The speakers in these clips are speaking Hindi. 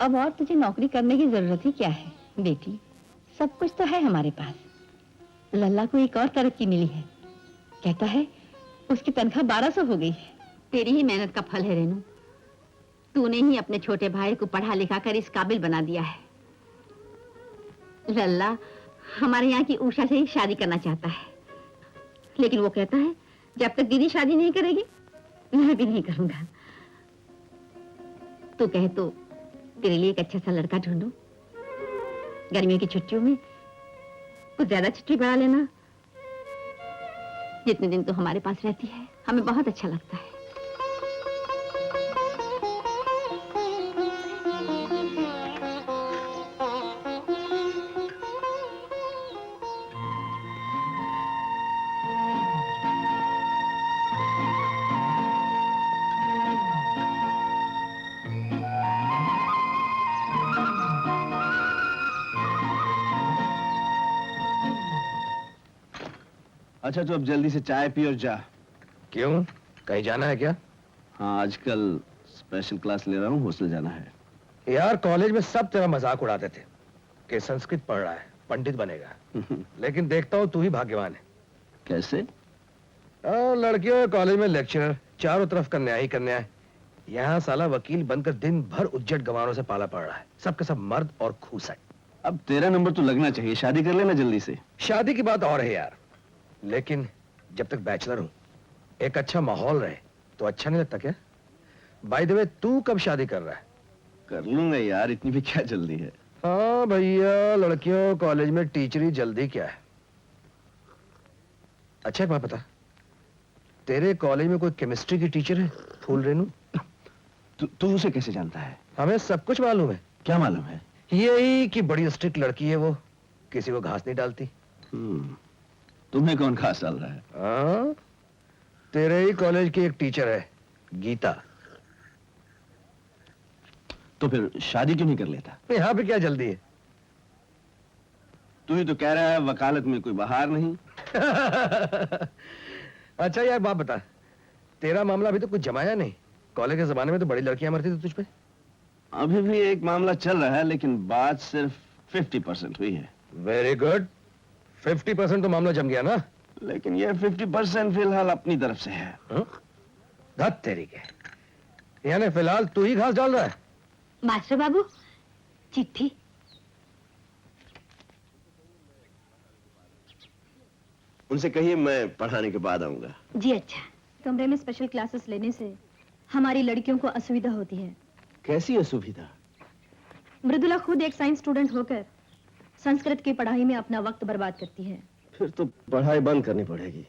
अब और तुझे नौकरी करने की जरूरत ही क्या है बेटी, सब कुछ तो है हमारे पास। लल्ला को एक और तरक्की मिली है, कहता है उसकी तनख्वाह 1200 हो गई है। तेरी ही मेहनत का फल है रेनू, तूने ही अपने छोटे भाई को पढ़ा लिखा कर इस काबिल बना दिया है। लल्ला हमारे यहाँ की उषा से ही शादी करना चाहता है, लेकिन वो कहता है जब तक दीदी शादी नहीं करेगी मैं भी नहीं करूंगा। तू कहे तो तेरे लिए एक अच्छा सा लड़का ढूंढूं। गर्मियों की छुट्टियों में कुछ ज्यादा छुट्टी बढ़ा लेना। जितने दिन तू हमारे पास रहती है हमें बहुत अच्छा लगता है। अच्छा तो अब जल्दी से चाय पी और जा। क्यों, कहीं जाना है क्या? हाँ, आजकल स्पेशल क्लास ले रहा हूँ, हॉस्टल जाना है। यार कॉलेज में सब तेरा मजाक उड़ाते थे कि संस्कृत पढ़ रहा है, पंडित बनेगा। लेकिन देखता हूँ तू ही भाग्यवान है। कैसे? लड़कियों कॉलेज में लेक्चरर, चारों तरफ कन्या ही कन्या है। यहाँ साला वकील बनकर दिन भर उज्जट गंवारों से पाला पड़ रहा है, सबके सब मर्द और खूस है। अब तेरा नंबर तो लगना चाहिए, शादी कर लेना जल्दी से। शादी की बात और है यार, लेकिन जब तक बैचलर हूं एक अच्छा माहौल रहे तो अच्छा नहीं लगता क्या? बाय द वे तू कब शादी कर रहा है? कर लूंगा यार, इतनी भी क्या जल्दी है। हाँ भैया, लड़कियों कॉलेज में टीचरी जल्दी क्या है। अच्छा एक बात बता, तेरे कॉलेज में कोई केमिस्ट्री की टीचर है? फूल रेनू। तू उसे कैसे जानता है? हमें सब कुछ मालूम है। क्या मालूम है? यही कि बड़ी स्ट्रिक्ट लड़की है वो, किसी को घास नहीं डालती। तुम्हें कौन घास डाल रहा है? हाँ, तेरे ही कॉलेज की एक टीचर है, गीता। तो फिर शादी क्यों नहीं कर लेता? यहाँ पे क्या जल्दी है? तू ही तो कह रहा है वकालत में कोई बहार नहीं। अच्छा यार बात बता, तेरा मामला अभी तो कुछ जमाया नहीं। कॉलेज के जमाने में तो बड़ी लड़कियां मरती थी तुझ पे। अभी भी एक मामला चल रहा है, लेकिन बात सिर्फ 50% हुई है। वेरी गुड, 50% तो मामला जम गया ना। लेकिन ये 50% फिलहाल अपनी तरफ से है। धत तेरी के, यानी फिलहाल तू ही घास डाल रहा है? मास्टर बाबू, चिट्ठी। उनसे कहिए मैं पढ़ाने के बाद आऊंगा। जी अच्छा। कमरे में स्पेशल क्लासेस लेने से हमारी लड़कियों को असुविधा होती है। कैसी असुविधा? मृदुला खुद एक साइंस स्टूडेंट होकर संस्कृत की पढ़ाई में अपना वक्त बर्बाद करती है। फिर तो पढ़ाई बंद करनी पड़ेगी।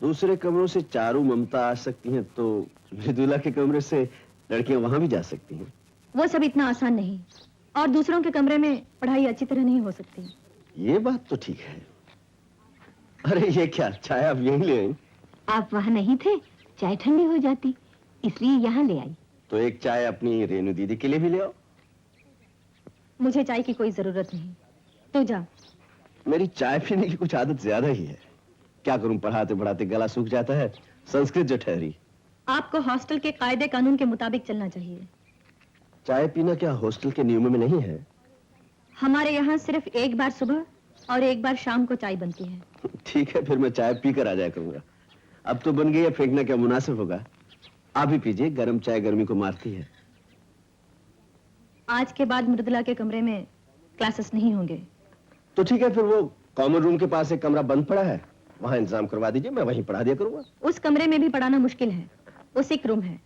दूसरे कमरों से चारू ममता आ सकती हैं, तो मृदुला के कमरे से लड़कियां वहां भी जा सकती हैं। वो सब इतना आसान नहीं, और दूसरों के कमरे में पढ़ाई अच्छी तरह नहीं हो सकती। ये बात तो ठीक है। अरे ये क्या, चाय आप यहीं ले आई? आप वहाँ नहीं थे, चाय ठंडी हो जाती, इसलिए यहाँ ले आई। तो एक चाय अपनी रेनू दीदी के लिए भी ले आओ। मुझे चाय की कोई जरूरत नहीं, तू जा। मेरी चाय पीने की कुछ आदत ज्यादा ही है। क्या करूं, पढ़ाते पढ़ाते गला सूख जाता है। संस्कृत जो ठहरी। आपको हॉस्टल के कायदे कानून के मुताबिक चलना चाहिए। चाय पीना क्या हॉस्टल के नियमों में नहीं है? हमारे यहाँ सिर्फ एक बार सुबह और एक बार शाम को चाय बनती है। ठीक है, फिर मैं चाय पीकर आ जाया करूंगा। अब तो बन गई है, फेंकना क्या मुनासिब होगा। आप ही पीजिए, गर्म चाय गर्मी को मारती है। आज के बाद मृदुला के कमरे में क्लासेस नहीं होंगे। तो ठीक है, फिर वो कॉमन रूम के पास एक कमरा बंद पड़ा है, वहां इंतजाम करवा दीजिए, मैं वहीं पढ़ा दिया करूंगा। उस कमरे में भी पढ़ाना मुश्किल है, वो सिक रूम है।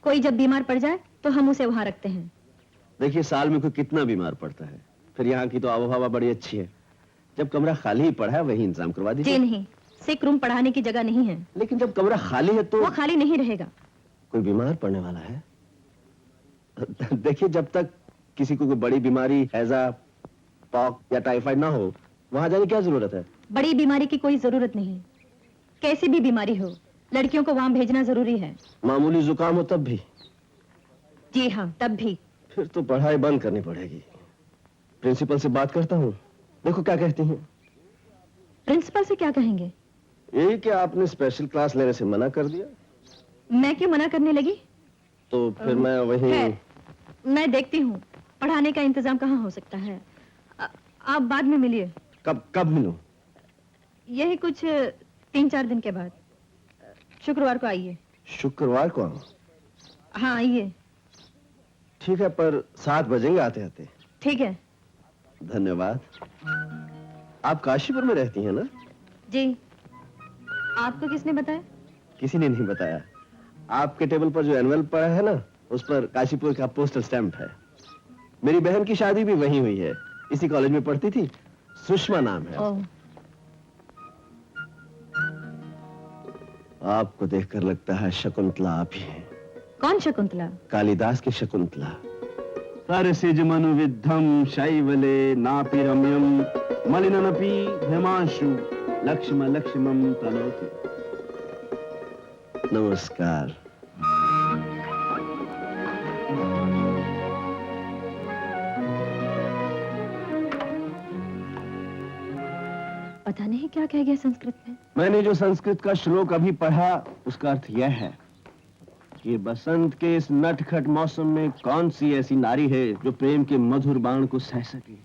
कोई जब बीमार पड़ जाए तो हम उसे वहां रखते हैं। देखिए, साल में कोई कितना बीमार पड़ता है, फिर यहाँ की तो आबो हवा बड़ी अच्छी है। जब कमरा खाली ही पड़ा है, वही इंतजाम करवा दीजिए। जी नहीं, सिक रूम पढ़ाने की जगह नहीं है। लेकिन जब कमरा खाली है तो वो खाली नहीं रहेगा। कोई बीमार पड़ने वाला है? देखिए, जब तक किसी को कोई बड़ी बीमारी, हैजा, पॉक या टाइफाइड ना हो, वहां जाने की क्या जरूरत है? बड़ी बीमारी की कोई जरूरत नहीं, कैसी भी बीमारी हो, लड़कियों को वहां भेजना जरूरी है। मामूली जुकाम हो तब भी? जी हाँ, तब भी। फिर तो पढ़ाई बंद करनी पड़ेगी। प्रिंसिपल से बात करता हूँ, देखो क्या कहती हैं। प्रिंसिपल से क्या कहेंगे? यही कि आपने स्पेशल क्लास लेने से मना कर दिया। मैं क्यों मना करने लगी? तो फिर मैं वहीं। मैं देखती हूँ। पढ़ाने का इंतजाम कहाँ हो सकता है। आप बाद में मिलिए। कब कब मिलूं? यही कुछ 3-4 दिन के बाद, शुक्रवार को आइए। शुक्रवार को आऊं? हाँ आइए। ठीक है, पर 7 बजेंगे आते आते। ठीक है। धन्यवाद। आप काशीपुर में रहती हैं ना? जी। आपको किसने बताया? किसी ने नहीं बताया। आपके टेबल पर जो एनवेल पड़ा है ना, उस पर काशीपुर का पोस्टल स्टैम्प है। मेरी बहन की शादी भी वहीं हुई है, इसी कॉलेज में पढ़ती थी। सुषमा नाम है। ओह। आपको देखकर लगता है शकुंतला आप ही हैं। कौन शकुंतला? कालिदास की शकुंतला। सरसिज मनुविद्धम शैवले नापि रम्यम मलिननपि हिमांशु लक्ष्म लक्ष्मम तनोति। नमस्कार। पता नहीं क्या कह गया संस्कृत में। मैंने जो संस्कृत का श्लोक अभी पढ़ा, उसका अर्थ यह है कि बसंत के इस नटखट मौसम में कौन सी ऐसी नारी है जो प्रेम के मधुर बाण को सह सके।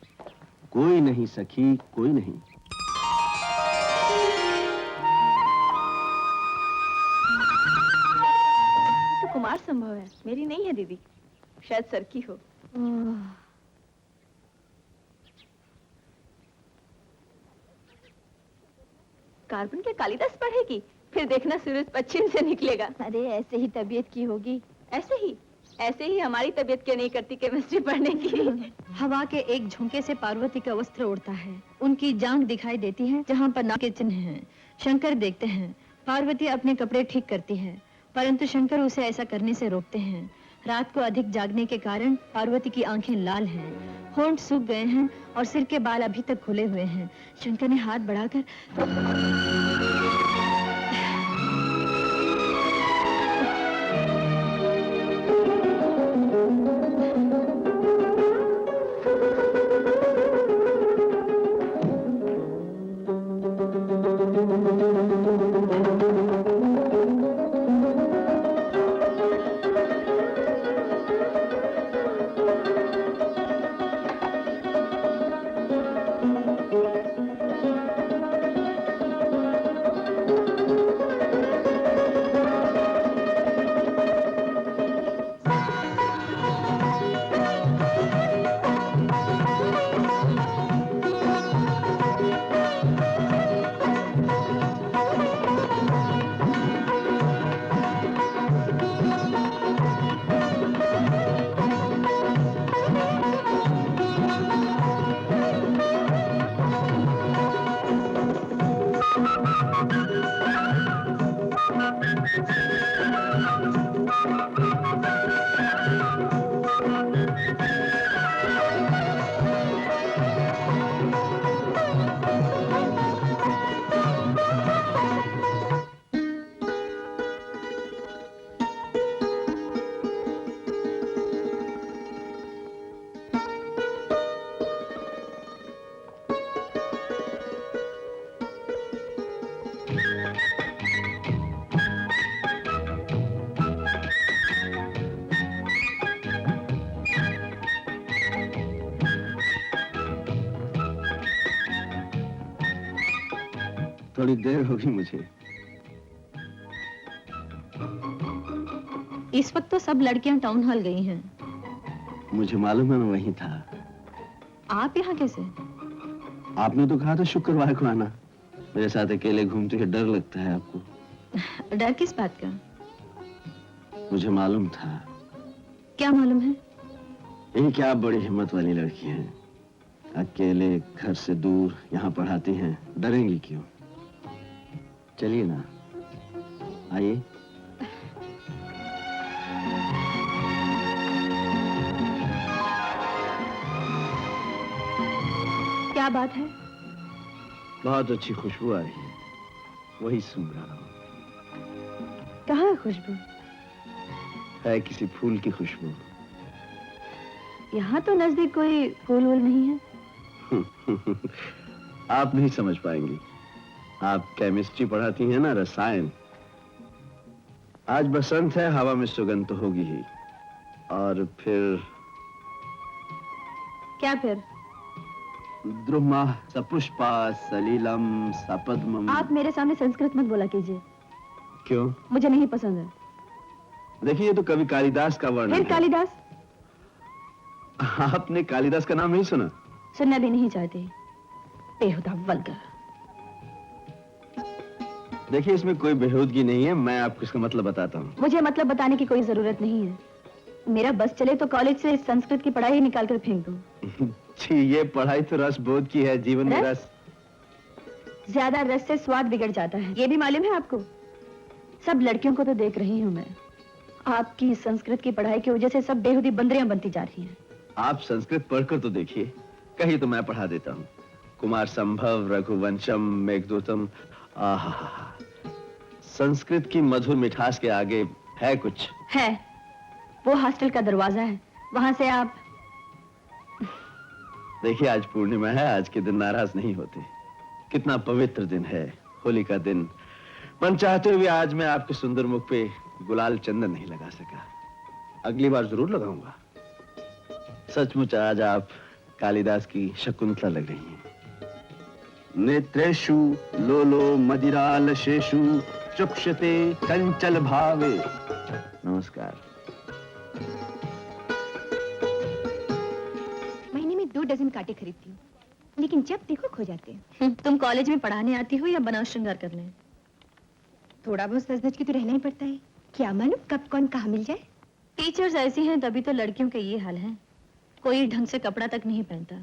कोई नहीं सखी, कोई नहीं। तो कुमार संभव है, मेरी नहीं है दीदी, शायद सर की हो। कार्बन के कालिदास पढ़ेगी, फिर देखना सूरज पश्चिम से निकलेगा। अरे ऐसे ही तबीयत की होगी। ऐसे ही हमारी तबीयत क्या नहीं करती केमिस्ट्री पढ़ने की। हवा के एक झोंके से पार्वती का वस्त्र उड़ता है, उनकी जांघ दिखाई देती है जहाँ पर नाक के चिन्ह हैं। शंकर देखते हैं, पार्वती अपने कपड़े ठीक करती है, परंतु शंकर उसे ऐसा करने से रोकते हैं। रात को अधिक जागने के कारण पार्वती की आंखें लाल हैं, होंठ सूख गए हैं और सिर के बाल अभी तक खुले हुए हैं। शंकर ने हाथ बढ़ाकर थोड़ी देर होगी मुझे। इस वक्त तो सब लड़कियां टाउन हॉल गई हैं। मुझे मालूम है, मैं वहीं था। आप यहाँ कैसे? आपने तो कहा था शुक्रवार को आना। मेरे साथ अकेले घूमते हुए डर लगता है आपको। डर किस बात का? मुझे मालूम था। क्या मालूम है? यही क्या आप बड़ी हिम्मत वाली लड़की हैं, अकेले घर से दूर यहाँ पढ़ाती हैं, डरेंगी क्यों? चलिए ना, आइए। क्या बात है? बहुत अच्छी खुशबू आ रही है, वही सूंघ रहा हूँ। कहाँ है खुशबू? है किसी फूल की खुशबू। यहाँ तो नजदीक कोई फूल वूल नहीं है। आप नहीं समझ पाएंगी। आप केमिस्ट्री पढ़ाती हैं ना, रसायन। आज बसंत है, हवा में सुगंध तो होगी ही। और फिर क्या फिर? द्रुमा सपुष्पा सलीलम सपद्मम। आप मेरे सामने संस्कृत मत बोला कीजिए, क्यों? मुझे नहीं पसंद है। देखिए, ये तो कवि कालिदास का वर्णन फिर है। कालिदास? आपने कालिदास का नाम नहीं सुना? सुनना भी नहीं चाहते। बेहुदा वल्गर। देखिए, इसमें कोई बेहूदगी नहीं है, मैं आपको इसका मतलब बताता हूँ। मुझे मतलब बताने की कोई जरूरत नहीं है। मेरा बस चले तो कॉलेज से संस्कृत की पढ़ाई निकाल कर फेंक दूं। जी, ये पढ़ाई तो रस बोध की है, जीवन में रस। ज्यादा रस से स्वाद बिगड़ जाता है, ये भी मालूम है आपको? सब लड़कियों को तो देख रही हूँ मैं। आपकी संस्कृत की पढ़ाई की वजह से सब बेहुदी बंदरियां बनती जा रही हैं। आप संस्कृत पढ़कर तो देखिए, कहीं तो मैं पढ़ा देता हूँ। कुमार संभव, रघुवंशम, मेघदूतम। आहा, संस्कृत की मधुर मिठास के आगे है कुछ? है, वो हॉस्टल का दरवाजा है, वहां से आप। देखिए, आज पूर्णिमा है, आज के दिन नाराज नहीं होते। कितना पवित्र दिन है, होली का दिन। मन चाहते हुए आज मैं आपके सुंदर मुख पे गुलाल चंदन नहीं लगा सका। अगली बार जरूर लगाऊंगा। सचमुच आज आप कालिदास की शकुंतला लग रही हैं। नेत्रेषु लोलो मदिरालशेषु चुक्षते चंचल भावे। नमस्कार। महीने में 2 डजन कांटे खरीदती हूँ, लेकिन जब देखो खो जाते हैं। तुम कॉलेज में पढ़ाने आती हो या बनाव श्रृंगार करने? थोड़ा बहुत सज धज के तो रहना ही पड़ता है। क्या मालूम कब कौन कहाँ मिल जाए। टीचर्स ऐसी हैं, तभी तो लड़कियों के ये हाल है। कोई ढंग से कपड़ा तक नहीं पहनता,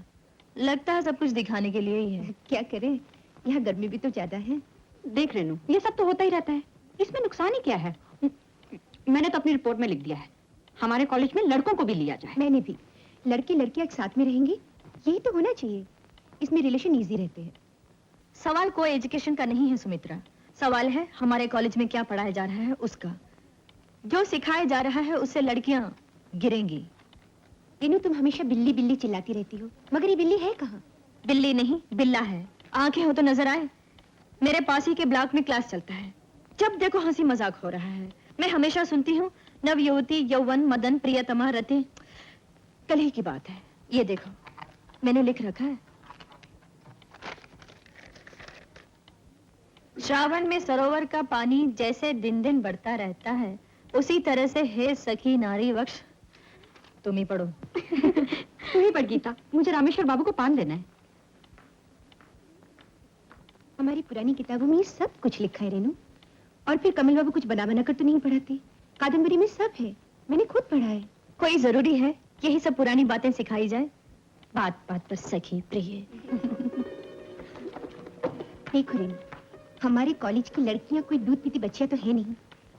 लगता है सब कुछ दिखाने के लिए ही है। क्या करें, यहाँ गर्मी भी तो ज्यादा है। देख रेनू, ये सब तो होता ही रहता है, इसमें नुकसान ही क्या है। मैंने तो अपनी रिपोर्ट में लिख दिया है, हमारे कॉलेज में लड़कों को भी लिया जाए। मैंने भी। लड़के लड़कियां एक साथ में रहेंगी, यही तो होना चाहिए। इसमें रिलेशन इजी रहते हैं। सवाल कोई एजुकेशन का नहीं है सुमित्रा, सवाल है हमारे कॉलेज में क्या पढ़ाया जा रहा है उसका। जो सिखाया जा रहा है उससे लड़कियां गिरेंगी। रेनू, तुम हमेशा बिल्ली बिल्ली चिल्लाती रहती हो, मगर ये बिल्ली है कहाँ? बिल्ली नहीं, बिल्ला है। आंखें हो तो नजर आए। मेरे पास ही के ब्लॉक में क्लास चलता है, जब देखो हंसी मजाक हो रहा है। मैं हमेशा सुनती हूँ नव युवती यौवन मदन प्रियतमा रति। कल ही की बात है, ये देखो मैंने लिख रखा है। श्रावण में सरोवर का पानी जैसे दिन दिन बढ़ता रहता है, उसी तरह से हे सखी नारी वक्ष। तुम ही पढ़ो। तू ही पढ़ गीता, मुझे रामेश्वर बाबू को पान देना है। हमारी पुरानी किताबों में ये सब कुछ लिखा है रेनू। और फिर कमल बाबू कुछ बना कर तो नहीं पढ़ाते, कादम्बरी में सब है, मैंने खुद पढ़ा है। कोई जरूरी है यही सब पुरानी बातें सिखाई जाए? बात बात पर सखी प्रिय। देखो रेनू, हमारे कॉलेज की लड़कियां कोई दूध पीती बच्चियां तो है नहीं।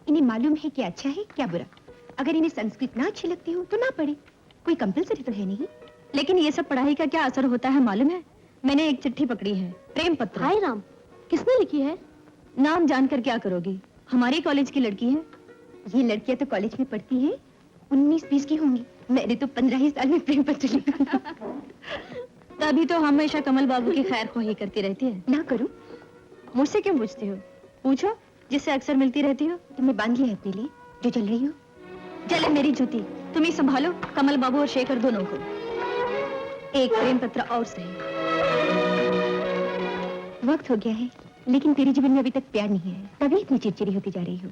इन्हें मालूम है क्या अच्छा है क्या बुरा। अगर इन्हें संस्कृत ना अच्छी लगती हो तो ना पढ़े, कोई कंपलसरी तो है नहीं। लेकिन ये सब पढ़ाई का क्या असर होता है मालूम है? मैंने एक चिट्ठी पकड़ी है, प्रेम पत्र। हाय राम, किसने लिखी है? नाम जानकर क्या करोगी, हमारी कॉलेज की लड़की है। ये लड़कियां तो कॉलेज में पढ़ती हैं, 19-20 की होंगी। मैंने तो 15 ही साल में प्रेम पत्र लिखा। तभी तो हमेशा कमल बाबू की खैर ख्वाही करती रहती है। ना करूं? मुझसे क्यों पूछती हो? पूछो, जिससे अक्सर मिलती रहती हो। तुम्हें बांध लिया है अपने लिए, जो जल रही हो। चले मेरी जूती, तुम ही संभालो कमल बाबू और शेखर दोनों को। एक प्रेम पत्र और सही। वक्त हो गया है, लेकिन तेरे जीवन में अभी तक प्यार नहीं है, तभी इतनी चिड़चिड़ी होती जा रही हो।